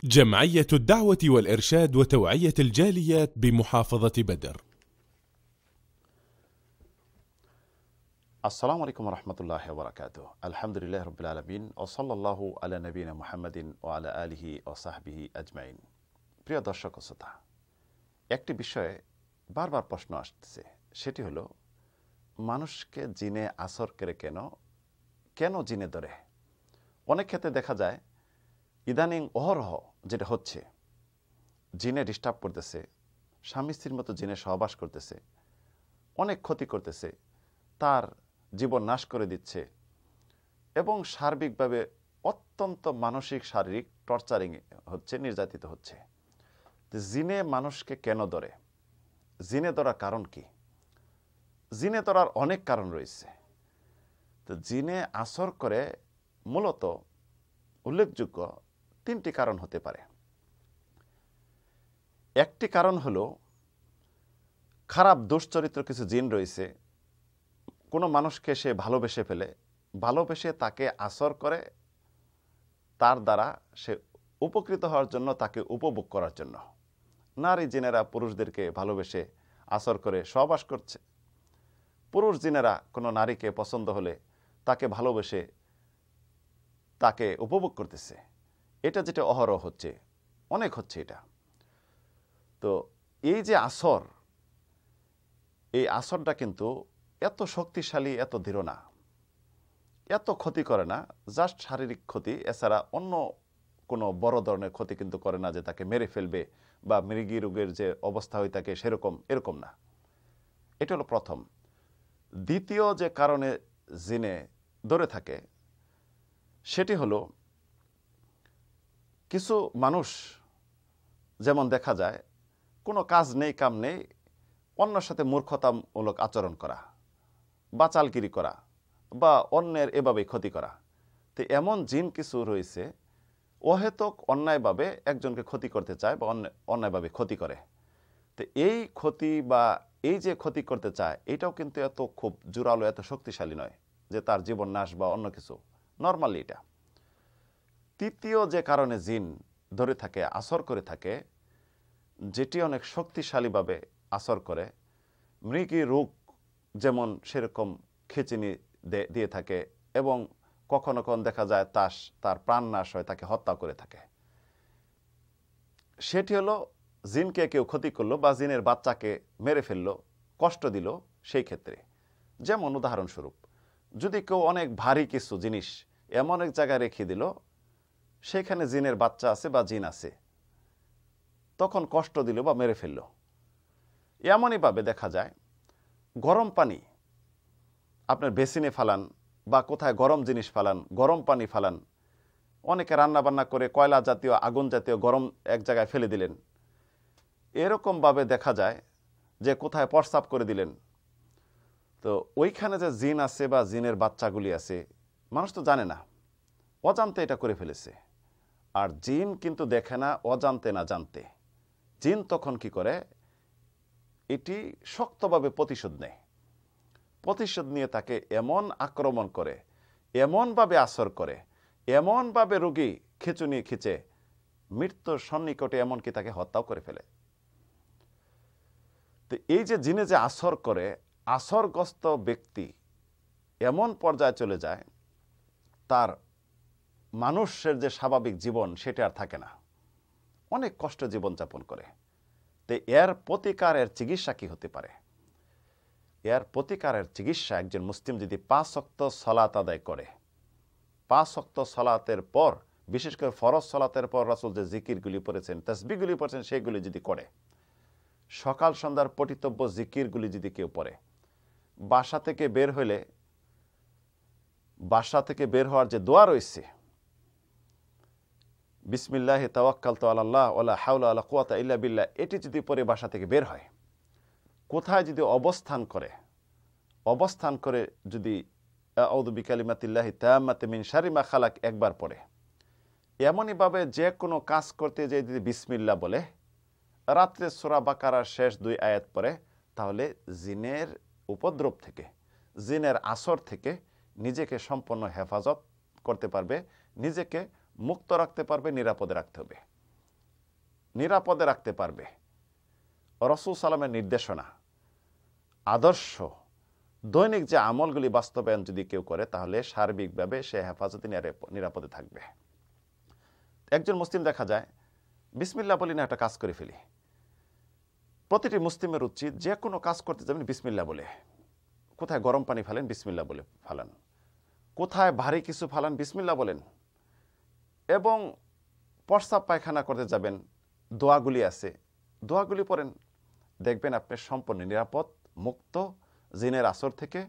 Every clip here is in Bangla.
جمعية الدعوة والإرشاد وتوعية الجاليات بمحافظة بدر. আসসালামু আলাইকুম রহমতুল্লাহি ওয়া বারাকাতুহু। আলহামদুলিল্লাহ রাব্বিল আলামিন ওয়া সাল্লাল্লাহু আলা নবিয়িনা মুহাম্মাদিন ওয়া আলা আলিহি ওয়া সাহবিহি আজমাইন। প্রিয় দর্শক ও শ্রোতা, একটি বিষয়ে বারবার প্রশ্ন আসছে, সেটি হলো মানুষকে জিনে আসর করে কেন জিনে ধরে? অনেক ক্ষেত্রে দেখা যায় ইদানিং অহরহ যেটা হচ্ছে, জিনে ডিস্টার্ব করতেছে, স্বামী স্ত্রীর মতো জিনে সহবাস করতেছে, অনেক ক্ষতি করতেছে, তার জীবন নাশ করে দিচ্ছে এবং সার্বিকভাবে অত্যন্ত মানসিক শারীরিক টর্চারিং হচ্ছে, নির্যাতিত হচ্ছে। জিনে মানুষকে কেন ধরে? জিনে ধরার কারণ কি? জিনে ধরার অনেক কারণ রয়েছে। তো জিনে আসর করে মূলত উল্লেখযোগ্য তিনটি কারণ হতে পারে। একটি কারণ হলো খারাপ দুশ্চরিত্র কিছু জিন রয়েছে, কোনো মানুষকে সে ভালোবেসে ফেলে, ভালোবেসে তাকে আসর করে, তার দ্বারা সে উপকৃত হওয়ার জন্য, তাকে উপভোগ করার জন্য। নারী জিনেরা পুরুষদেরকে ভালোবেসে আসর করে সহবাস করছে, পুরুষ জিনেরা কোনো নারীকে পছন্দ হলে তাকে ভালোবেসে তাকে উপভোগ করতেছে। এটা যেটা অহরহ হচ্ছে, অনেক হচ্ছে এটা। তো এই যে আসর, এই আসরটা কিন্তু এত শক্তিশালী, এত দৃঢ় না, এত ক্ষতি করে না, জাস্ট শারীরিক ক্ষতি, এছাড়া অন্য কোনো বড় ধরনের ক্ষতি কিন্তু করে না, যে তাকে মেরে ফেলবে বা মৃগী রোগের যে অবস্থা হয়ে থাকে এরকম না। এটা হলো প্রথম। দ্বিতীয় যে কারণে জিনে ধরে থাকে সেটি হলো কিছু মানুষ, যেমন দেখা যায় কোনো কাজ নেই, কাম নেই, অন্যের সাথে মূর্খতামূলক আচরণ করা বা চালগিরি করা বা অন্যের এভাবে ক্ষতি করা। তো এমন জিন কিছু রয়েছে, অহেতুক অন্যায়ভাবে একজনকে ক্ষতি করতে চায় বা অন্যায়ভাবে ক্ষতি করে। তো এই ক্ষতি বা এই যে ক্ষতি করতে চায়, এটাও কিন্তু এত খুব জোরালো, এত শক্তিশালী নয় যে তার জীবন নাশ বা অন্য কিছু, নর্মালি এটা। তৃতীয় যে কারণে জিন ধরে থাকে, আসর করে থাকে, যেটি অনেক শক্তিশালীভাবে আসর করে, মৃগী রোগ যেমন সেরকম খিঁচিনি দিয়ে থাকে এবং কখনো কখন দেখা যায় তার প্রাণ নাশ হয়, তাকে হত্যা করে থাকে। সেটি হলো জিনকে কেউ ক্ষতি করলো বা জিনের বাচ্চাকে মেরে ফেললো, কষ্ট দিল। সেই ক্ষেত্রে যেমন উদাহরণস্বরূপ, যদি কেউ অনেক ভারী কিছু জিনিস এমন এক জায়গায় রেখে দিল, সেখানে জিনের বাচ্চা আছে বা জিন আছে, তখন কষ্ট দিল বা মেরে ফেলল। এমনইভাবে দেখা যায় গরম পানি আপনার বেসিনে ফালান বা কোথায় গরম জিনিস ফালান, গরম পানি ফালান, অনেকে রান্না বান্না করে কয়লা জাতীয়, আগুন জাতীয় গরম এক জায়গায় ফেলে দিলেন, এরকমভাবে দেখা যায় যে কোথায় প্রস্রাব করে দিলেন। তো ওইখানে যে জিন আছে বা জিনের বাচ্চাগুলি আছে, মানুষ তো জানে না, অজান্তে এটা করে ফেলেছে। আর জিন কিন্তু দেখে না অজান্তে না জানতে। জিন তখন কি করে, এটি শক্তভাবে প্রতিশোধ নেয়। প্রতিশোধ নিয়ে তাকে এমন আক্রমণ করে, এমনভাবে আসর করে, এমনভাবে রোগী খিঁচুনি খিঁচে মৃত্যুর সন্নিকটে এমনকি তাকে হত্যাও করে ফেলে। তো এই যে জিনে যে আসর করে, আসরগ্রস্ত ব্যক্তি এমন পর্যায়ে চলে যায়, তার মানুষের যে স্বাভাবিক জীবন সেটা আর থাকে না, অনেক কষ্ট জীবনযাপন করে। তো এর প্রতিকারের চিকিৎসা কি হতে পারে? এর প্রতিকারের চিকিৎসা, একজন মুসলিম যদি 5 ওয়াক্ত সালাত আদায় করে, 5 ওয়াক্ত সালাতের পর, বিশেষ করে ফরজ সালাতের পর রাসূল যে জিকিরগুলি পড়েছেন, তাসবিহগুলি পড়েছেন, সেগুলি যদি করে, সকাল সন্ধ্যার পঠিতব্য জিকিরগুলি যদি কেউ পড়ে, বাসা থেকে বের হওয়ার যে দোয়া রয়েছে, বিসমিল্লাহি তাওয়াক্কালতু আলাল্লাহ ওয়ালা হাওলা ওয়ালা কুওয়াতা ইল্লা বিল্লাহ, এটি যদি পরে বাসা থেকে বের হয়, কোথায় যদি অবস্থান করে যদি আউযু বিকালিমাতিল্লাহি তাম্মাতি মিন শাররি মা খালাক একবার পড়ে, এমনইভাবে যে কোনো কাজ করতে যে যদি বিসমিল্লাহ বলে, রাত্রে সূরা বাকারার শেষ 2 আয়াত পড়ে, তাহলে জিনের উপদ্রব থেকে, জিনের আসর থেকে নিজেকে সম্পূর্ণ হেফাজত করতে পারবে, নিজেকে মুক্ত রাখতে পারবে, নিরাপদে রাখতে হবে। নিরাপদে রাখতে পারবে, রাসূল সাল্লামের নির্দেশনা, আদর্শ, দৈনিক যে আমলগুলি বাস্তবায়ন যদি কেউ করে, তাহলে সার্বিকভাবে সে হেফাজতে নিরাপদে থাকবে। একজন মুসলিম দেখা যায় বিসমিল্লাহ বলি না একটা কাজ করে ফেলি। প্রতিটি মুসলিমের উচিত যে কোনো কাজ করতে যাবেন বিসমিল্লাহ বলে, কোথায় গরম পানি ফেলেন বিসমিল্লাহ বলে ফালান, কোথায় ভারী কিছু ফালান বিসমিল্লাহ বলেন, এবং প্রস্রাব পায়খানা করতে যাবেন দোয়াগুলি আছে, দোয়াগুলি পড়েন। দেখবেন আপনি সম্পূর্ণ নিরাপদ, মুক্ত জিনের আসর থেকে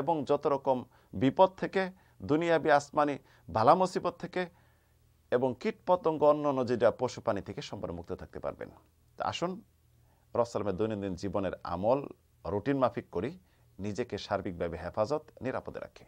এবং যত রকম বিপদ থেকে, দুনিয়াবি আসমানি বালা মুসিবত থেকে এবং কীট পতঙ্গ অন্য যেটা পশু প্রাণী থেকে সম্পূর্ণ মুক্ত থাকতে পারবেন। তা আসুন রাসূলের দৈনন্দিন জীবনের আমল রুটিন মাফিক করি, নিজেকে সার্বিকভাবে হেফাজত নিরাপদে রাখি।